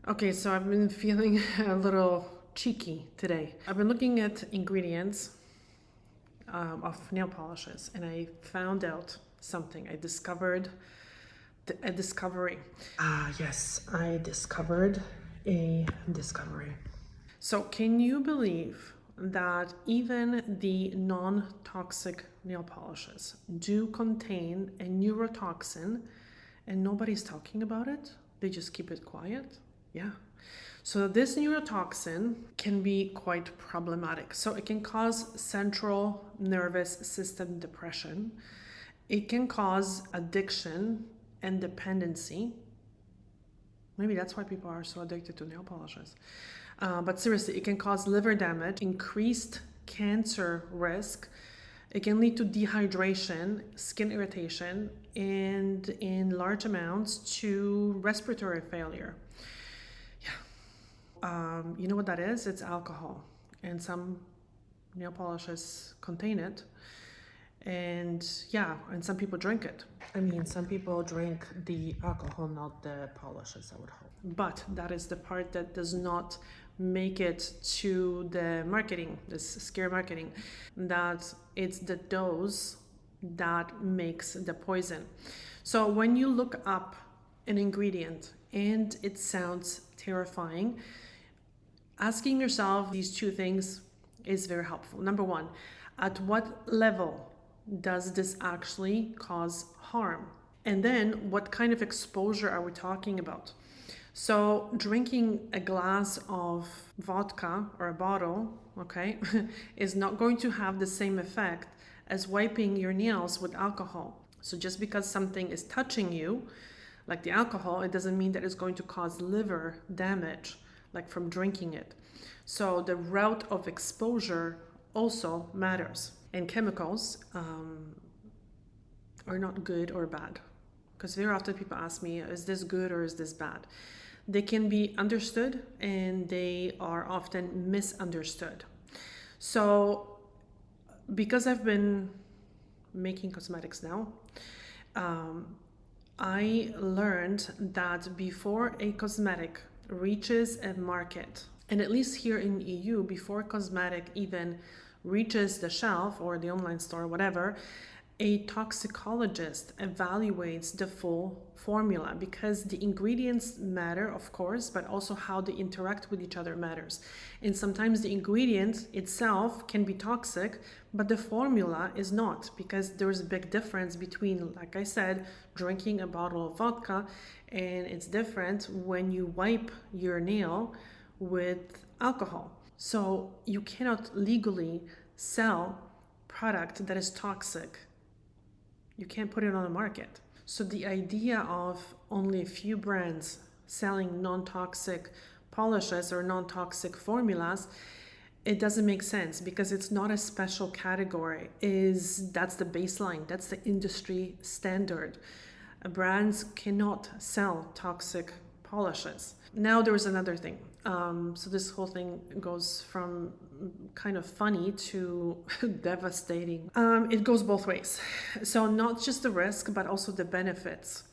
Okay, so I've been feeling a little cheeky today. I've been looking at ingredients of nail polishes and I found out something. I discovered a discovery. Yes, I discovered a discovery. So, can you believe that even the non toxic nail polishes do contain a neurotoxin and nobody's talking about it? They just keep it quiet? Yeah. So this neurotoxin can be quite problematic. So it can cause central nervous system depression. It can cause addiction and dependency. Maybe that's why people are so addicted to nail polishes. But seriously, it can cause liver damage, increased cancer risk. It can lead to dehydration, skin irritation, and in large amounts to respiratory failure. You know what that is? It's alcohol, and some nail polishes contain it. And some people drink it. I mean, some people drink the alcohol, not the polishes, I would hope. But that is the part that does not make it to the marketing, this scare marketing, that it's the dose that makes the poison. So when you look up an ingredient and it sounds terrifying, asking yourself these two things is very helpful. Number one, at what level does this actually cause harm? And then what kind of exposure are we talking about? So drinking a glass of vodka or a bottle, okay, is not going to have the same effect as wiping your nails with alcohol. So just because something is touching you, like the alcohol, it doesn't mean that it's going to cause liver damage, like from drinking it. So the route of exposure also matters. And chemicals are not good or bad. Because very often people ask me, is this good or is this bad? They can be understood and they are often misunderstood. So because I've been making cosmetics now, I learned that before a cosmetic reaches a market, and at least here in EU, before cosmetic even reaches the shelf or the online store, whatever, a toxicologist evaluates the full formula, because the ingredients matter, of course, but also how they interact with each other matters. And sometimes the ingredient itself can be toxic, but the formula is not, because there's a big difference between, like I said, drinking a bottle of vodka, and it's different when you wipe your nail with alcohol. So you cannot legally sell product that is toxic. You can't put it on the market. So the idea of only a few brands selling non-toxic polishes or non-toxic formulas, it doesn't make sense, because it's not a special category. That's the baseline, that's the industry standard. Brands cannot sell toxic polishes. Now there's another thing. So this whole thing goes from kind of funny to devastating. It goes both ways. So not just the risk, but also the benefits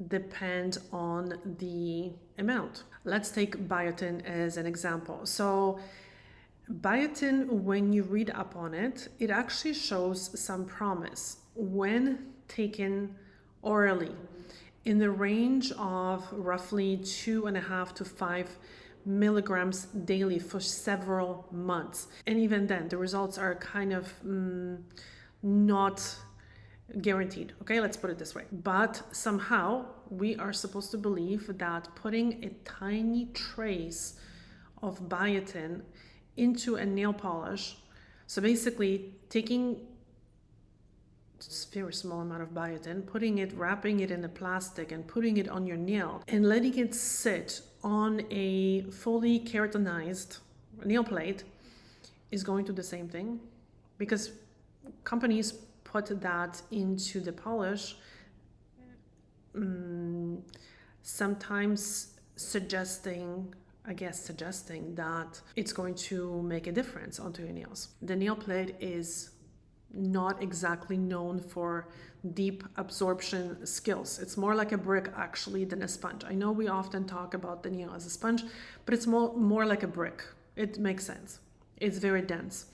depend on the amount. Let's take biotin as an example. So biotin, when you read up on it, it actually shows some promise when taken orally, in the range of roughly 2.5 to 5 milligrams daily for several months. And even then, the results are kind of not guaranteed. Okay, let's put it this way. But somehow we are supposed to believe that putting a tiny trace of biotin into a nail polish, so basically taking very small amount of biotin, putting it, wrapping it in a plastic and putting it on your nail and letting it sit on a fully keratinized nail plate is going to do the same thing, because companies put that into the polish, sometimes suggesting that it's going to make a difference onto your nails. The nail plate is not exactly known for deep absorption skills. It's more like a brick actually than a sponge. I know we often talk about the nail as a sponge, but it's more like a brick. It makes sense. It's very dense.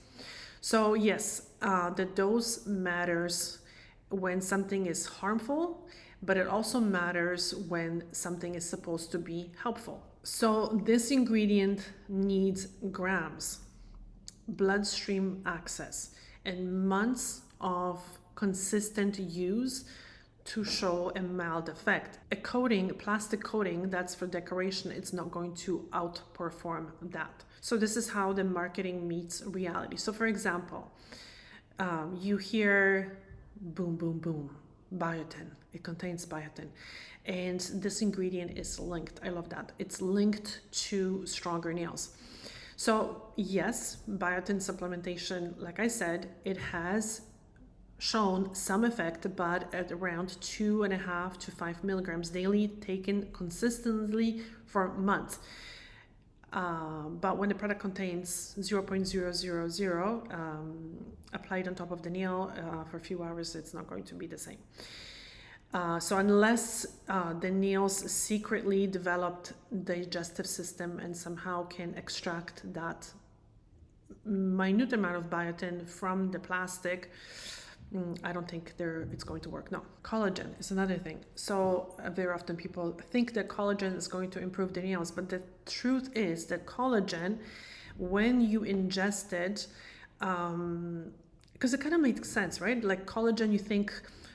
So yes, the dose matters when something is harmful, but it also matters when something is supposed to be helpful. So this ingredient needs grams, bloodstream access, and months of consistent use to show a mild effect. A coating, a plastic coating that's for decoration, it's not going to outperform that. So this is how the marketing meets reality. So for example, you hear boom, boom, boom, biotin. It contains biotin. And this ingredient is linked. I love that. It's linked to stronger nails. So yes, biotin supplementation, like I said, it has shown some effect, but at around 2.5 to 5 milligrams daily, taken consistently for months. But when the product contains 0.000 applied on top of the nail for a few hours, it's not going to be the same. So unless the nails secretly developed digestive system and somehow can extract that minute amount of biotin from the plastic, I don't think it's going to work. No. Collagen is another thing. So very often people think that collagen is going to improve the nails, but the truth is that collagen, when you ingest it, because it kind of makes sense, right? Like collagen, you think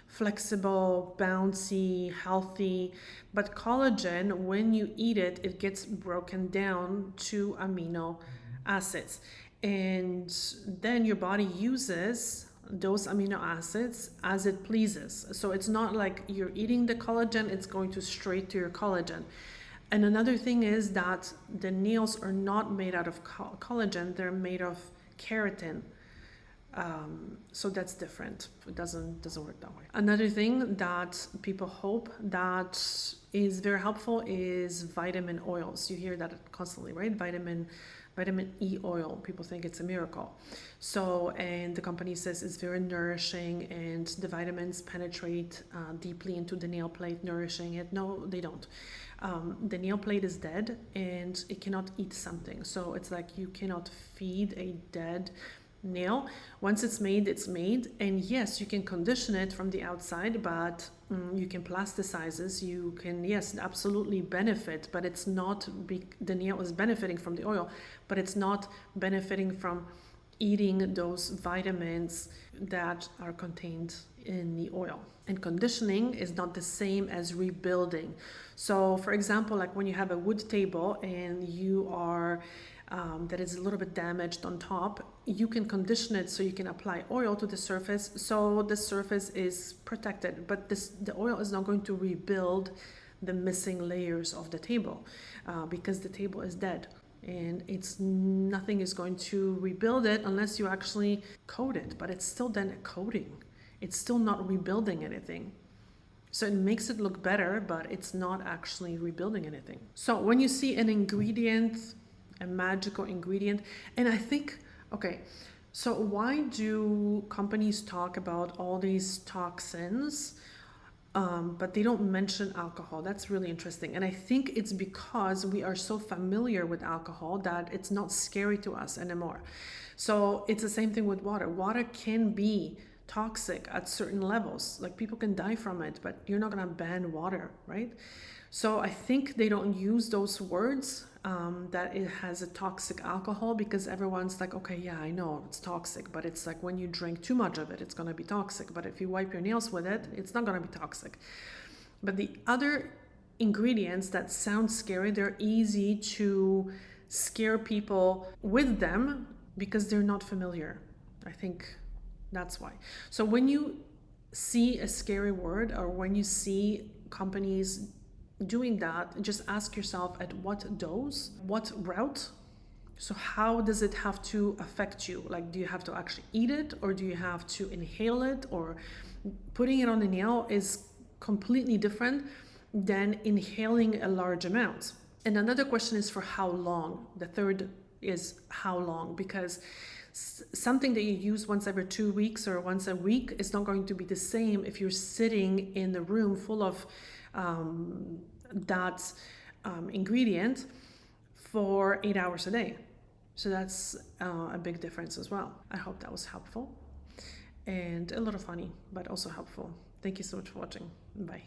flexible, bouncy, healthy, but collagen, when you eat it, it gets broken down to amino acids, and then your body uses those amino acids as it pleases. So it's not like you're eating the collagen, it's going to straight to your collagen. And another thing is that the nails are not made out of collagen, they're made of keratin. So that's different. It doesn't work that way. Another thing that people hope that is very helpful is vitamin oils. You hear that constantly, right? Vitamin E oil. People think it's a miracle. So, and the company says it's very nourishing and the vitamins penetrate deeply into the nail plate, nourishing it. No, they don't. The nail plate is dead and it cannot eat something. So it's like you cannot feed a dead nail. Once it's made, it's made. And yes, you can condition it from the outside, but you can plasticize this. You can, yes, absolutely benefit, but it's not, the nail is benefiting from the oil, but it's not benefiting from eating those vitamins that are contained in the oil. And conditioning is not the same as rebuilding. So for example, like when you have a wood table and you are that is a little bit damaged on top, you can condition it so you can apply oil to the surface so the surface is protected, but the oil is not going to rebuild the missing layers of the table because the table is dead, and nothing is going to rebuild it unless you actually coat it, but it's still then a coating. It's still not rebuilding anything. So it makes it look better, but it's not actually rebuilding anything. So when you see an ingredient, a magical ingredient, and I think, okay, so why do companies talk about all these toxins, but they don't mention alcohol? That's really interesting. And I think it's because we are so familiar with alcohol that it's not scary to us anymore. So it's the same thing with water. Water can be toxic at certain levels. Like people can die from it, but you're not going to ban water, right? So I think they don't use those words that it has a toxic alcohol, because everyone's like, okay, yeah, I know it's toxic, but it's like when you drink too much of it, it's going to be toxic. But if you wipe your nails with it, it's not going to be toxic. But the other ingredients that sound scary, they're easy to scare people with them because they're not familiar. I think that's why. So when you see a scary word, or when you see companies doing that, just ask yourself at what dose, what route. So how does it have to affect you? Like, do you have to actually eat it, or do you have to inhale it? Or putting it on the nail is completely different than inhaling a large amount. And another question is for how long. The third is how long, because Something that you use once every 2 weeks or once a week is not going to be the same if you're sitting in a room full of that ingredient for 8 hours a day. So that's a big difference as well. I hope that was helpful and a little funny, but also helpful. Thank you so much for watching. Bye.